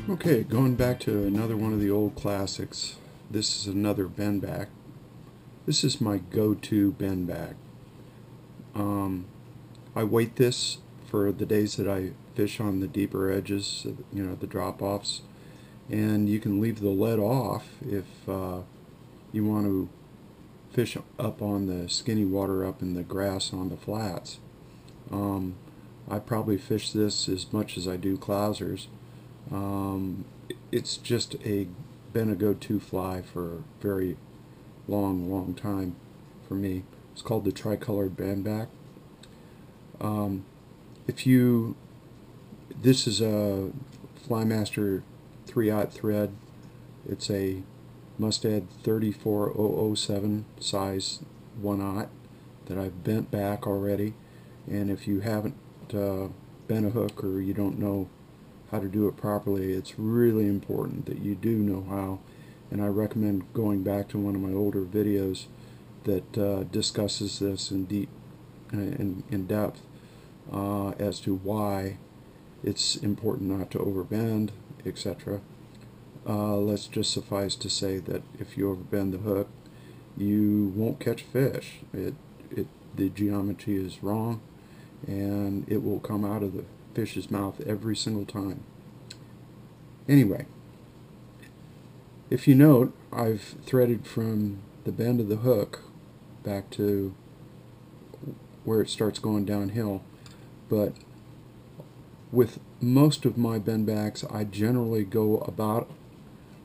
Okay, going back to another one of the old classics. This is another bendback. This is my go-to bendback. I weight this for the days that I fish on the deeper edges, the drop-offs, and you can leave the lead off if you want to fish up on the skinny water up in the grass on the flats. I probably fish this as much as I do Clousers. It's just been a go-to fly for a very long time for me. It's called the Tri Colored Bendback. This is a Flymaster 3/0 thread. It's a Mustad 34007 size 1/0 that I've bent back already. And if you haven't bent a hook, or you don't know how to do it properly, it's really important that you do know how. And I recommend going back to one of my older videos that discusses this in depth as to why it's important not to overbend, etc. Let's just suffice to say that if you overbend the hook, you won't catch fish. The geometry is wrong, and it will come out of the fish's mouth every single time. Anyway, if you note, I've threaded from the bend of the hook back to where it starts going downhill, but with most of my bendbacks, I generally go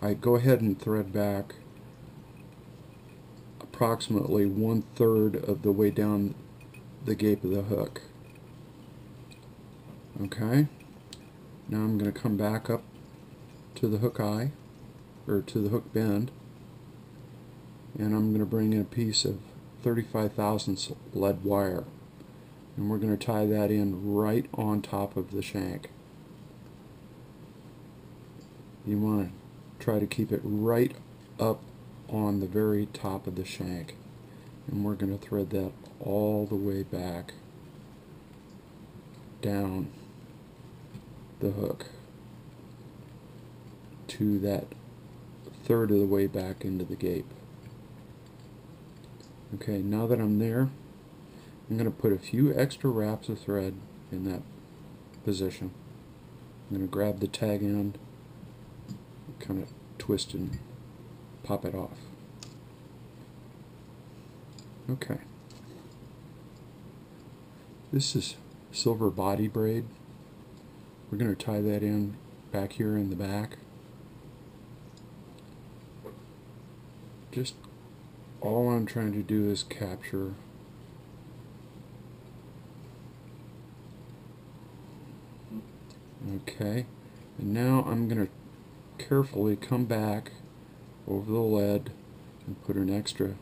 ahead and thread back approximately 1/3 of the way down the gape of the hook. Okay, now I'm going to come back up to the hook eye, or to the hook bend, and I'm going to bring in a piece of 35 thousandths lead wire, and we're going to tie that in right on top of the shank. You want to try to keep it right up on the very top of the shank, and we're going to thread that all the way back down the hook to that 1/3 of the way back into the gape. Okay, now that I'm there, I'm going to put a few extra wraps of thread in that position. I'm going to grab the tag end, kind of twist and pop it off. Okay. This is silver body braid. We're going to tie that in back here in the back. Just all I'm trying to do is capture okay, and now I'm going to carefully come back over the lead and put an extra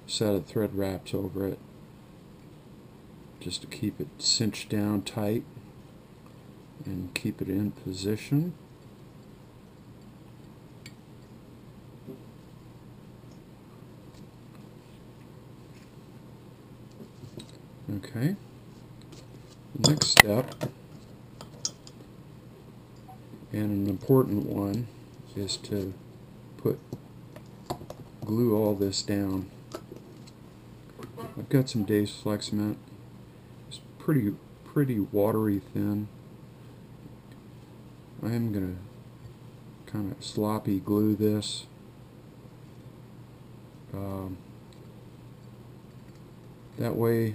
set of thread wraps over it, just to keep it cinched down tight and keep it in position. Okay, the next step, and an important one, is to glue all this down. I've got some Dave's Fleximent. It's pretty watery thin. I am going to kind of sloppy glue this. That way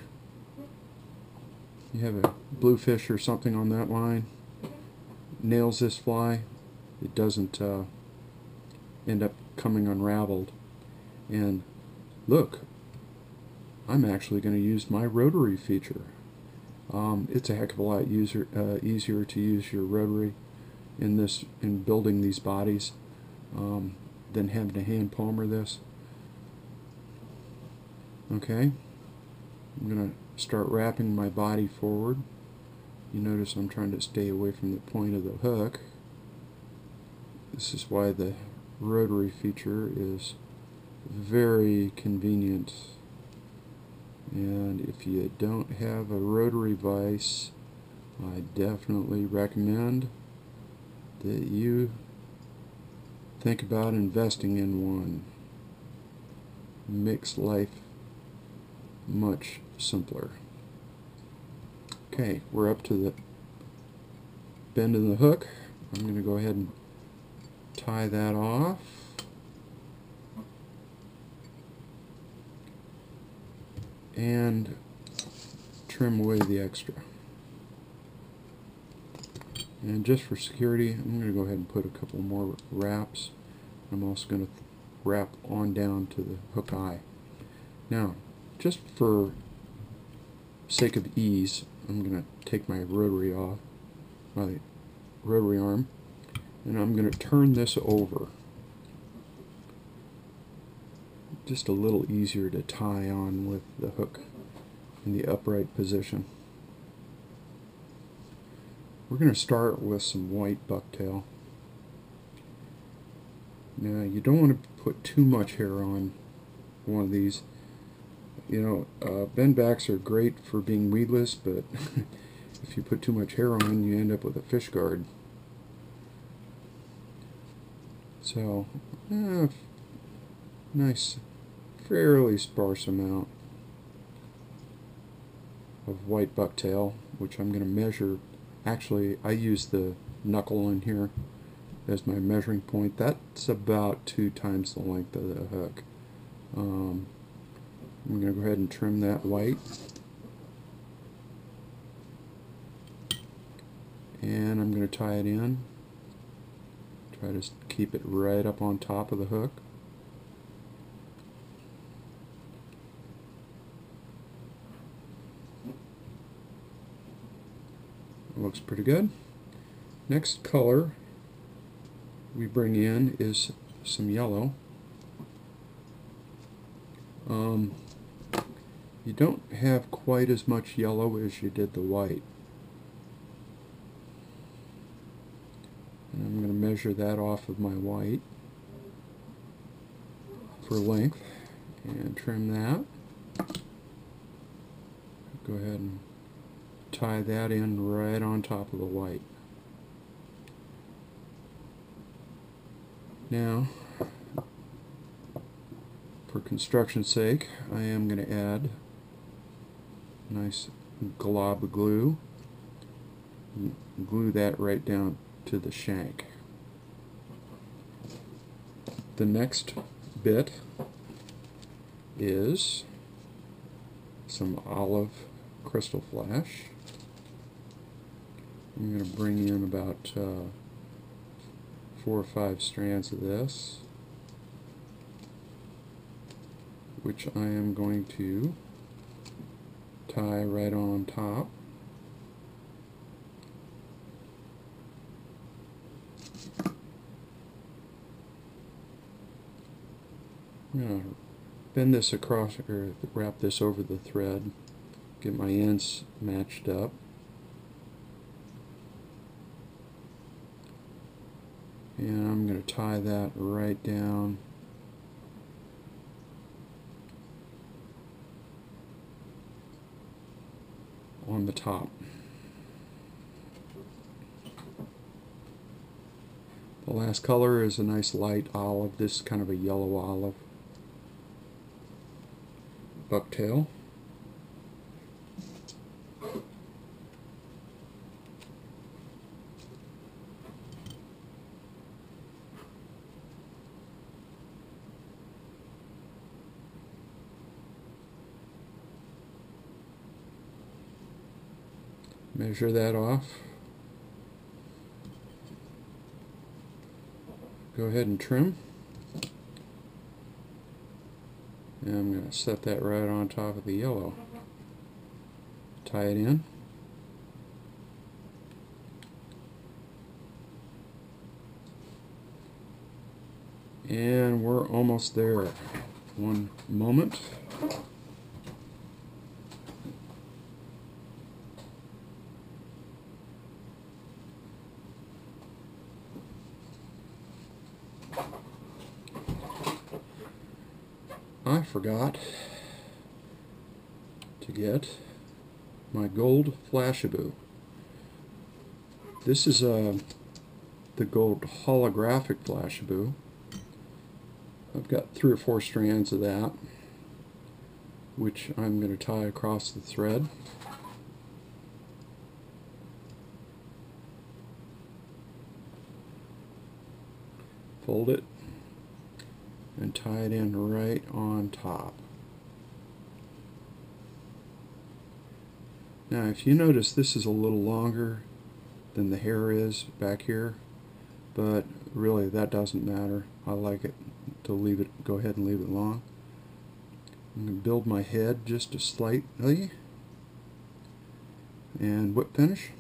you have a bluefish or something on that line, nails this fly, it doesn't end up coming unraveled. And look, I'm actually going to use my rotary feature. It's a heck of a lot easier to use your rotary in building these bodies than having to hand palmer this. Okay, I'm going to start wrapping my body forward. You notice I'm trying to stay away from the point of the hook. This is why the rotary feature is very convenient. And if you don't have a rotary vise, I definitely recommend that you think about investing in one. Makes life much simpler. Okay, we're up to the bend of the hook. I'm going to go ahead and tie that off. And trim away the extra. And just for security, I'm going to go ahead and put a couple more wraps. I'm also going to wrap on down to the hook eye. Now, just for sake of ease, I'm going to take my rotary off, my rotary arm, and I'm going to turn this over. Just a little easier to tie on with the hook in the upright position. We're going to start with some white bucktail. Now, you don't want to put too much hair on one of these. You know, bendbacks are great for being weedless, but if you put too much hair on, you end up with a fish guard. So, nice, fairly sparse amount of white bucktail, which I'm going to measure. Actually, I use the knuckle in here as my measuring point. That's about 2 times the length of the hook. I'm going to go ahead and trim that white. And I'm going to tie it in. Try to keep it right up on top of the hook. Looks pretty good. Next color we bring in is some yellow. You don't have quite as much yellow as you did the white. And I'm going to measure that off of my white for length and trim that. Go ahead and tie that in right on top of the white. Now, for construction's sake, I am going to add a nice glob of glue. Glue that right down to the shank. The next bit is some olive crystal flash. I'm going to bring in about 4 or 5 strands of this, which I am going to tie right on top. I'm going to bend this across, or wrap this over the thread, get my ends matched up. And I'm going to tie that right down on the top. The last color is a nice light olive. This is kind of a yellow olive. Bucktail. Measure that off. Go ahead and trim. And I'm going to set that right on top of the yellow. Tie it in. And we're almost there. One moment. I forgot to get my gold Flashabou. This is a the gold holographic Flashabou. I've got 3 or 4 strands of that, which I'm going to tie across the thread. Fold it and tie it in right on top. Now if you notice, this is a little longer than the hair is back here, but really that doesn't matter. I like it to leave it, go ahead and leave it long. I'm going to build my head just a slightly and whip finish.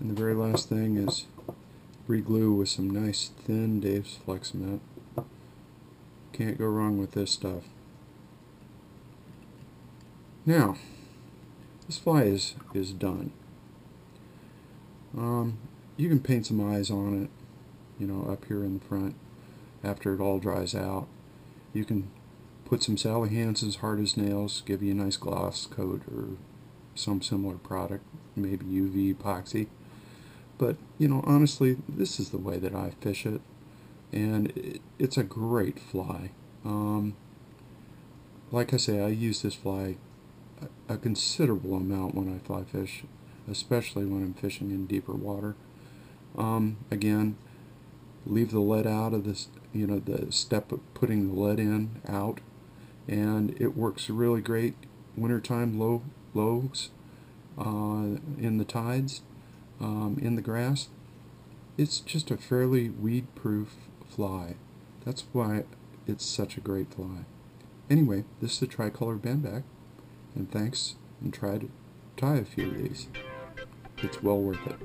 And the very last thing is reglue with some nice thin Dave's Fleximent. Can't go wrong with this stuff. Now, this fly is done. You can paint some eyes on it, you know, up here in the front after it all dries out. You can put some Sally Hansen's Hard as Nails, give you a nice gloss coat or some similar product, maybe UV epoxy. But, you know, honestly, this is the way that I fish it, and it's a great fly. Like I say, I use this fly a considerable amount when I fly fish, especially when I'm fishing in deeper water. Again, leave the lead out of this, you know, the step of putting the lead in out, and it works really great wintertime lows in the tides. In the grass. It's just a fairly weed-proof fly. That's why it's such a great fly. Anyway, this is the Tri Colored Bendback, and thanks, and try to tie a few of these. It's well worth it.